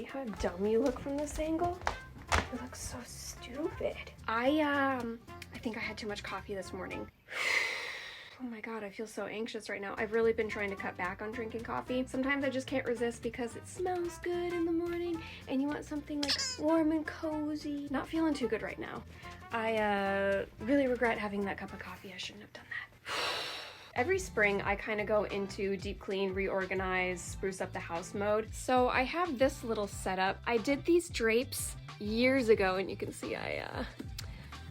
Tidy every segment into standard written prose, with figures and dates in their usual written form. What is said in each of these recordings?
See how dumb you look from this angle? You look so stupid. I think I had too much coffee this morning. Oh my god, I feel so anxious right now. I've really been trying to cut back on drinking coffee. Sometimes I just can't resist because it smells good in the morning and you want something like warm and cozy. Not feeling too good right now. I really regret having that cup of coffee. I shouldn't have done that. Every spring, I kind of go into deep clean, reorganize, spruce up the house mode. So I have this little setup. I did these drapes years ago, and you can see I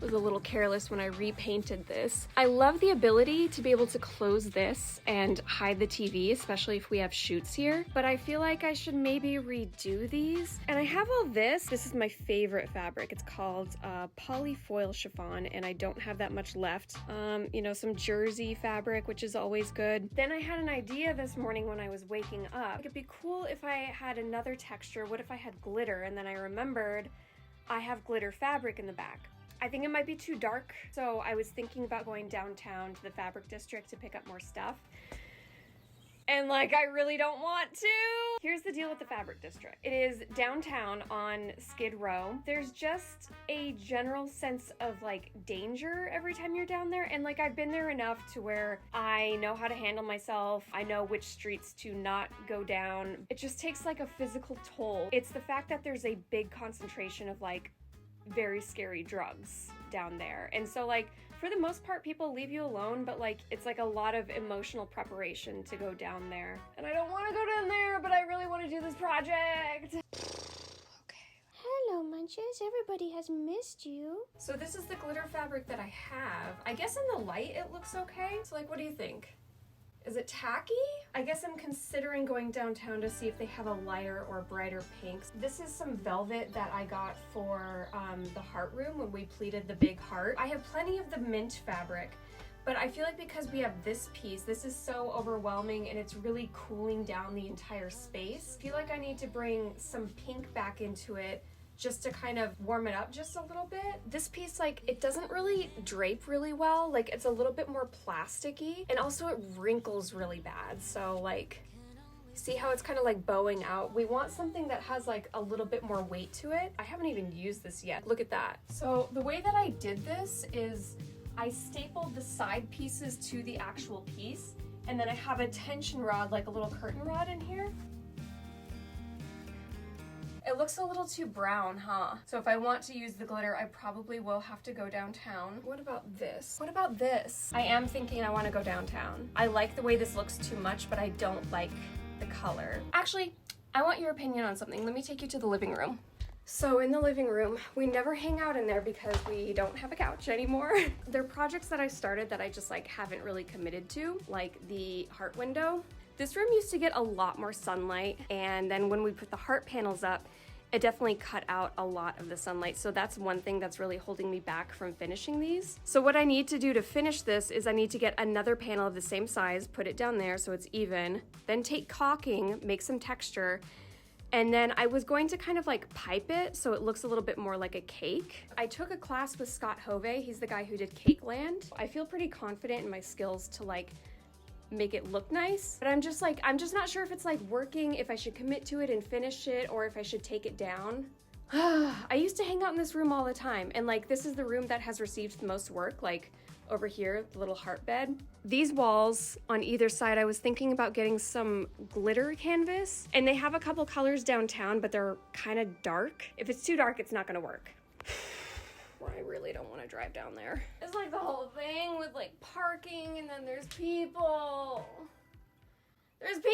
was a little careless when I repainted this. I love the ability to be able to close this and hide the TV, especially if we have shoots here, but I feel like I should maybe redo these. And I have all this. This is my favorite fabric. It's called polyfoil chiffon, and I don't have that much left. You know, some jersey fabric, which is always good. Then I had an idea this morning when I was waking up. It'd be cool if I had another texture. What if I had glitter? And then I remembered I have glitter fabric in the back. I think it might be too dark, so I was thinking about going downtown to the fabric district to pick up more stuff. And like, I really don't want to. Here's the deal with the fabric district. It is downtown on Skid Row. There's just a general sense of like danger every time you're down there. And like, I've been there enough to where I know how to handle myself. I know which streets to not go down. It just takes like a physical toll. It's the fact that there's a big concentration of like very scary drugs down there. And so like, for the most part, people leave you alone, but like, it's like a lot of emotional preparation to go down there. And I don't want to go down there, but I really want to do this project. Okay. Hello, Munches. Everybody has missed you. So this is the glitter fabric that I have. I guess in the light, it looks okay. So like, what do you think? Is it tacky? I guess I'm considering going downtown to see if they have a lighter or brighter pinks. This is some velvet that I got for the heart room when we pleated the big heart. I have plenty of the mint fabric, but I feel like because we have this piece, this is so overwhelming and it's really cooling down the entire space. I feel like I need to bring some pink back into it just to kind of warm it up just a little bit. This piece, like, it doesn't really drape really well. Like, it's a little bit more plasticky, and also it wrinkles really bad. So like, see how it's kind of like bowing out? We want something that has like a little bit more weight to it. I haven't even used this yet. Look at that. So the way that I did this is I stapled the side pieces to the actual piece, and then I have a tension rod, like a little curtain rod in here. It looks a little too brown, huh? So if I want to use the glitter, I probably will have to go downtown. What about this? What about this? I am thinking I want to go downtown. I like the way this looks too much, but I don't like the color. Actually, I want your opinion on something. Let me take you to the living room. So in the living room, we never hang out in there because we don't have a couch anymore. There are projects that I started that I just like haven't really committed to, like the heart window. This room used to get a lot more sunlight, and then when we put the heart panels up, it definitely cut out a lot of the sunlight. So that's one thing that's really holding me back from finishing these. So what I need to do to finish this is I need to get another panel of the same size, put it down there so it's even, then take caulking, make some texture, and then I was going to kind of like pipe it so it looks a little bit more like a cake. I took a class with Scott Hove. He's the guy who did Cake Land. I feel pretty confident in my skills to like make it look nice, but I'm just not sure if it's like working, if I should commit to it and finish it, or if I should take it down. I used to hang out in this room all the time, and like this is the room that has received the most work, like over here, the little heart bed. These walls on either side, I was thinking about getting some glitter canvas, and they have a couple colors downtown, but they're kind of dark. If it's too dark, it's not gonna work. I really don't want to drive down there. It's like the whole thing with like parking, and then there's people. There's people!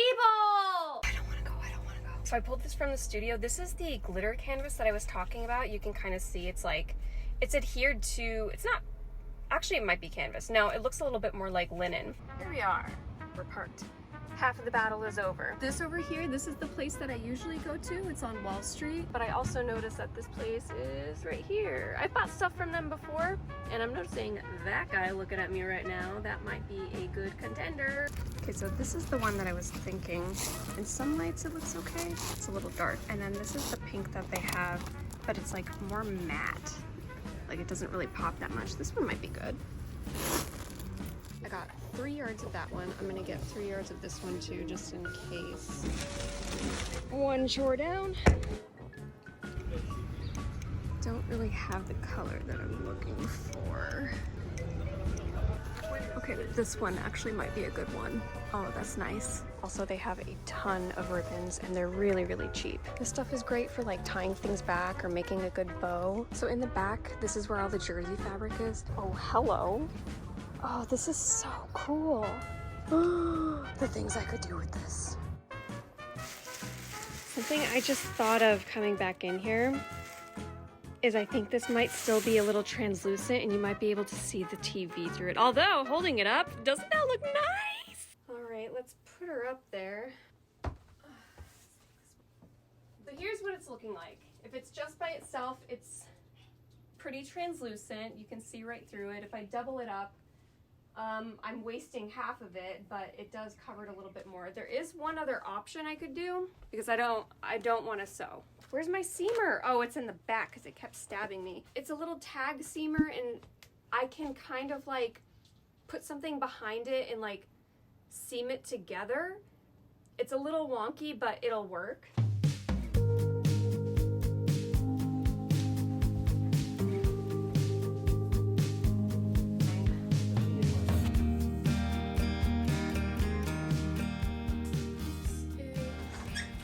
I don't want to go, I don't want to go. So I pulled this from the studio. This is the glitter canvas that I was talking about. You can kind of see it's like, it's adhered to, it's not, actually it might be canvas. No, it looks a little bit more like linen. Here we are, we're parked. Half of the battle is over. This over here, this is the place that I usually go to. It's on Wall Street, but I also noticed that this place is right here. I bought stuff from them before, and I'm noticing that guy looking at me right now. That might be a good contender. Okay, so this is the one that I was thinking. In some lights it looks okay. It's a little dark. And then this is the pink that they have, but it's like more matte. Like it doesn't really pop that much. This one might be good. I got 3 yards of that one. I'm gonna get 3 yards of this one too, just in case. One chore down. Don't really have the color that I'm looking for. Okay, this one actually might be a good one. Oh, that's nice. Also, they have a ton of ribbons and they're really, really cheap. This stuff is great for like tying things back or making a good bow. So in the back, this is where all the jersey fabric is. Oh, hello. Oh, this is so cool. The things I could do with this. Something I just thought of coming back in here is I think this might still be a little translucent and you might be able to see the TV through it. Although, holding it up, doesn't that look nice? All right, let's put her up there. So here's what it's looking like. If it's just by itself, it's pretty translucent. You can see right through it. If I double it up, I'm wasting half of it, but it does cover it a little bit more. There is one other option I could do because I don't want to sew. Where's my seamer? Oh, it's in the back because it kept stabbing me. It's a little tag seamer and I can kind of like put something behind it and like seam it together. It's a little wonky, but it'll work.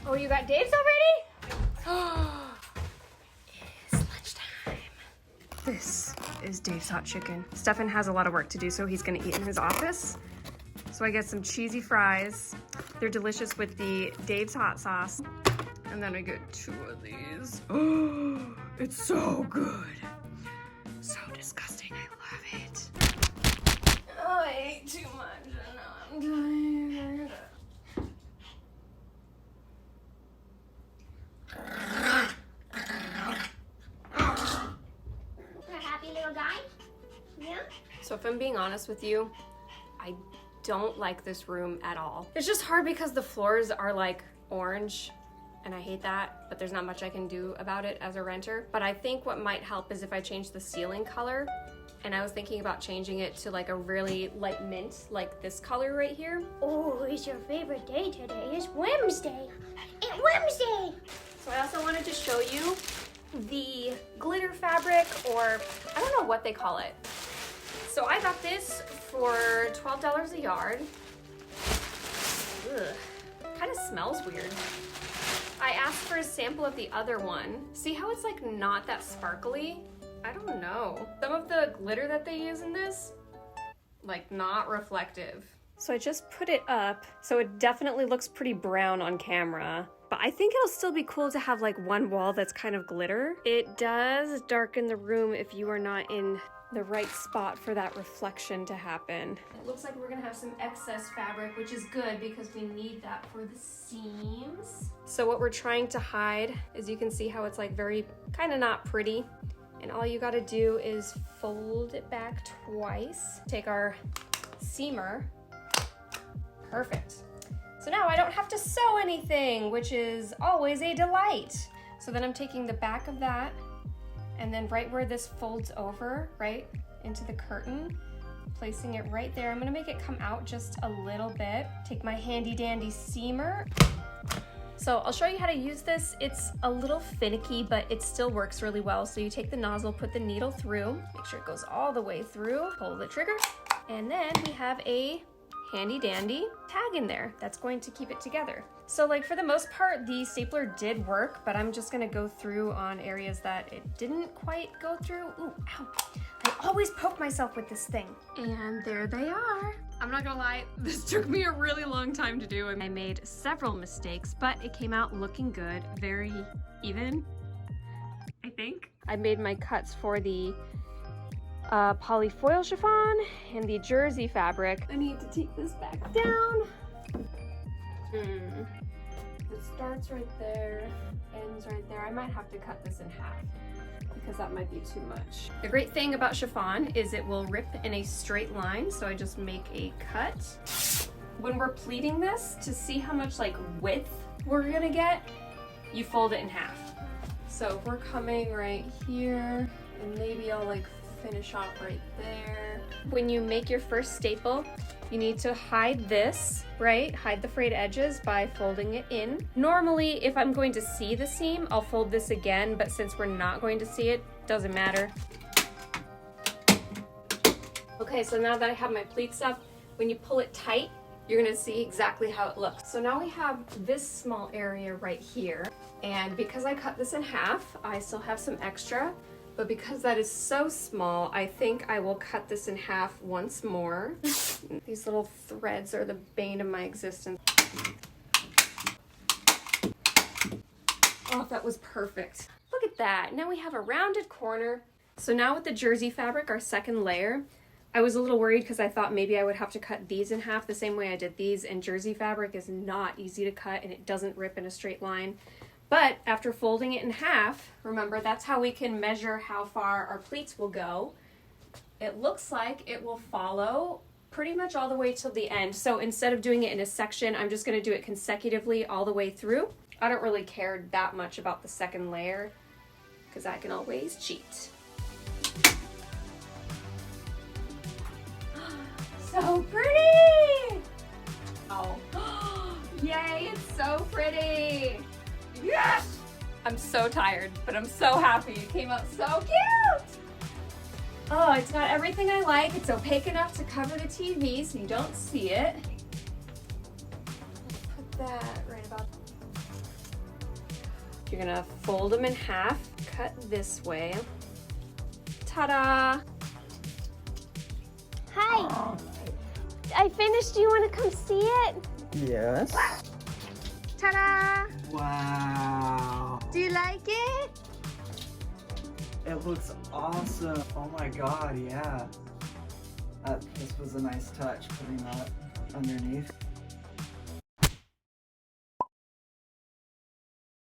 Oh, you got Dave's already? It's lunchtime. This is Dave's hot chicken. Stefan has a lot of work to do, so he's gonna eat in his office. So I get some cheesy fries. They're delicious with the Dave's hot sauce. And then I get 2 of these. Oh, it's so good. So disgusting, I love it. Oh, I ate too much and now I'm tired. So if I'm being honest with you, I don't like this room at all. It's just hard because the floors are like orange and I hate that, but there's not much I can do about it as a renter. But I think what might help is if I change the ceiling color, and I was thinking about changing it to like a really light mint, like this color right here. Oh, it's your favorite day today. It's Wednesday. It's Wednesday. So I also wanted to show you the glitter fabric, or I don't know what they call it. So I got this for $12 a yard. Ugh, kind of smells weird. I asked for a sample of the other one. See how it's like not that sparkly? I don't know. Some of the glitter that they use in this, like not reflective. So I just put it up, so it definitely looks pretty brown on camera. But I think it'll still be cool to have like one wall that's kind of glitter. It does darken the room if you are not in the right spot for that reflection to happen. It looks like we're gonna have some excess fabric, which is good because we need that for the seams. So what we're trying to hide is, you can see how it's like very kind of not pretty. And all you gotta do is fold it back twice. Take our seamer. Perfect. So now I don't have to sew anything, which is always a delight. So then I'm taking the back of that, and then right where this folds over, right into the curtain, placing it right there. I'm gonna make it come out just a little bit. Take my handy dandy seamer. So I'll show you how to use this. It's a little finicky, but it still works really well. So you take the nozzle, put the needle through, make sure it goes all the way through, pull the trigger, and then we have a handy dandy tag in there that's going to keep it together. So like for the most part, the stapler did work, but I'm just gonna go through on areas that it didn't quite go through. Ooh, ow. I always poke myself with this thing. And there they are. I'm not gonna lie, this took me a really long time to do, and I made several mistakes, but it came out looking good, very even, I think. I made my cuts for the polyfoil chiffon and the jersey fabric. I need to take this back down. It starts right there, ends right there. I might have to cut this in half because that might be too much. The great thing about chiffon is it will rip in a straight line, so I just make a cut. When we're pleating this, to see how much like width we're gonna get, you fold it in half. So if we're coming right here, and maybe I'll like finish off right there. When you make your first staple, you need to hide this, right? Hide the frayed edges by folding it in. Normally, if I'm going to see the seam, I'll fold this again, but since we're not going to see it, doesn't matter. Okay, so now that I have my pleats up, when you pull it tight, you're gonna see exactly how it looks. So now we have this small area right here, and because I cut this in half, I still have some extra. But because that is so small, I think I will cut this in half once more. These little threads are the bane of my existence. Oh, that was perfect. Look at that. Now we have a rounded corner. So now with the jersey fabric, our second layer, I was a little worried because I thought maybe I would have to cut these in half the same way I did these, and jersey fabric is not easy to cut and it doesn't rip in a straight line. But after folding it in half, remember that's how we can measure how far our pleats will go. It looks like it will follow pretty much all the way till the end. So instead of doing it in a section, I'm just gonna do it consecutively all the way through. I don't really care that much about the second layer because I can always cheat. So pretty! Oh, yay, it's so pretty! Yes! I'm so tired, but I'm so happy. It came out so cute! Oh, it's got everything I like. It's opaque enough to cover the TV so you don't see it. Let's put that right about. You're gonna fold them in half, cut this way. Ta-da! Hi! I finished. Do you want to come see it? Yes. Ta-da! Wow. Do you like it? It looks awesome. Oh my god, yeah. This was a nice touch, putting that underneath.